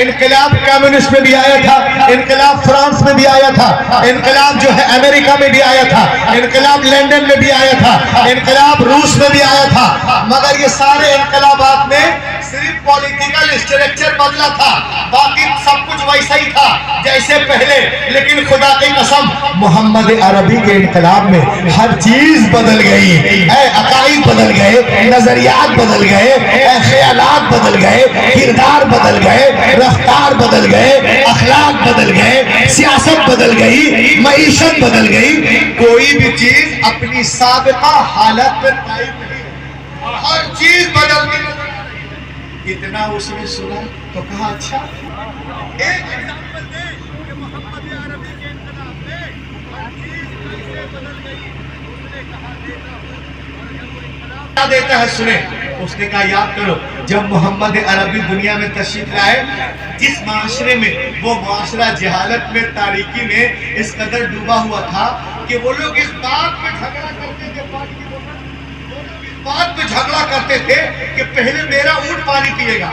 انقلاب کمیونسٹ میں بھی آیا تھا، انقلاب فرانس میں بھی آیا تھا، انقلاب جو ہے امریکہ میں بھی آیا تھا، انقلاب لندن میں بھی آیا تھا، انقلاب روس میں بھی آیا تھا، مگر یہ سارے انقلابات میں صرف پولیٹیکل اسٹرکچر بدلا تھا، باقی سب کچھ ویسا ہی تھا جیسے پہلے۔ لیکن خدا کی قسم محمد عربی کے انقلاب میں ہر چیز بدل گئی، عقائد بدل گئے، نظریات بدل گئے، خیالات بدل گئے، کردار بدل گئے، رفتار بدل گئے، اخلاق بدل گئے، سیاست بدل گئی، معیشت بدل گئی، کوئی بھی چیز اپنی سابقہ حالت پر قائم نہیں، ہر چیز بدل گئی۔ اتنا اس نے سنا تو کہا اچھا ایک ایگزامپل دے کہ محمد عربی کے انقلاب میں ہر چیز کیسے بدل گئی۔ اس نے کہا دیتا ہوں، اور جب وہ انقلاب کیا دیتا ہے سنیں، اس نے کہا یاد کرو جب محمد عربی دنیا میں تشریف لائے، جس معاشرے میں وہ معاشرہ جہالت میں تاریکی میں اس قدر ڈوبا ہوا تھا کہ وہ لوگ اس بات پہ جھگڑا کرتے تھے، بات پہ جھگڑا کرتے تھے کہ پہلے میرا اونٹ پانی پیے گا،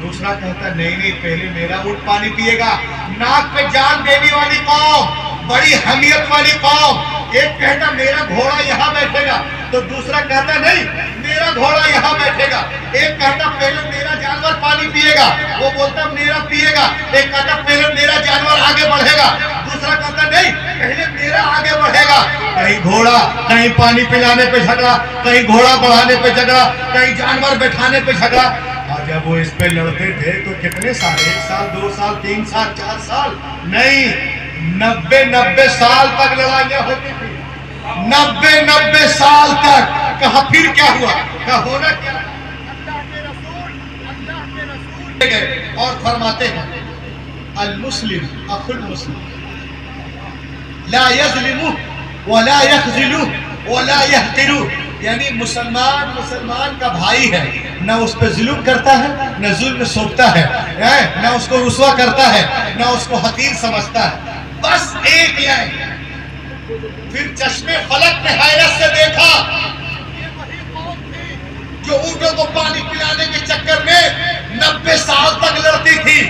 دوسرا کہتا نہیں پہلے میرا اونٹ پانی پیے گا۔ ناک پہ جان دینے والی قوم، بڑی حمیت والی قوم، ایک کہتا میرا گھوڑا یہاں بیٹھے گا تو دوسرا کہتا نہیں میرا گھوڑا یہاں بیٹھے گا، ایک کہتا پہلے میرا جانور پانی پیے گا، وہ بولتا میرا پیے گا، ایک کہتا پہلے میرا جانور آگے بڑھے گا، دوسرا کہتا نہیں پہلے میرا آگے بڑھے گا۔ کہیں گھوڑا، کہیں پانی پلانے پہ جھگڑا، کہیں گھوڑا بڑھانے پہ جھگڑا، کہیں جانور بٹھانے پہ جھگڑا۔ اور جب وہ اس پہ لڑتے تھے تو کتنے سال، 1 سال 2 سال 3 سال 4 سال نہیں، 90 سال تک لڑائیاں ہوتی تھی، 90 سال تک۔ کہا پھر کیا ہوا؟ کہا ہونا کیا؟ اللہ کے رسول گئے اور فرماتے ہیں المسلم اخو المسلم لا يظلم ولا يخذل ولا يحقر یعنی مسلمان کا بھائی ہے، نہ اس پہ ظلم کرتا ہے، نہ ظلم سونپتا ہے، نہ اس کو رسوا کرتا ہے، نہ اس کو حقیر سمجھتا ہے، بس ایک لائن۔ پھر چشمے فلک نے حیرت سے دیکھا، جو اونٹوں کو پانی پلانے کے چکر میں 90 سال تک لڑتی تھی،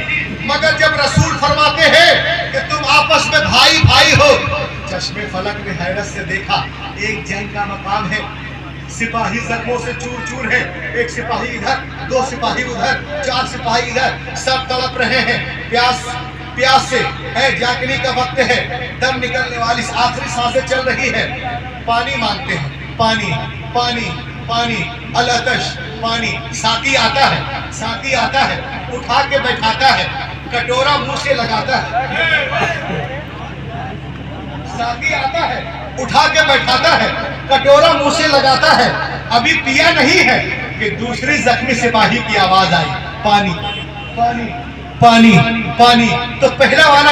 مگر جب رسول فرماتے ہیں کہ تم آپس میں بھائی بھائی ہو، چشمے فلک نے حیرت سے دیکھا ایک جنگ کا مقام ہے، سپاہی زخموں سے چور چور ہے، ایک سپاہی ادھر، 2 سپاہی ادھر، 4 سپاہی ادھر، سب تڑپ رہے ہیں، پیاس سے ہے، جاگنے کا وقت ہے، دم نکلنے والی آخری سانسیں چل رہی ہے، پانی مانگتے ہیں، پانی پانی پانی، العطش، پانی۔ ساتھی آتا ہے، اٹھا کے بیٹھاتا ہے، کٹورا منہ سے لگاتا ہے، ساتھی آتا ہے، اٹھا کے بیٹھاتا ہے، کٹورا منہ سے لگاتا ہے، ابھی پیا نہیں ہے کہ دوسری زخمی سپاہی کی آواز آئی، پانی پانی پانی پانی۔ تو پہلا والا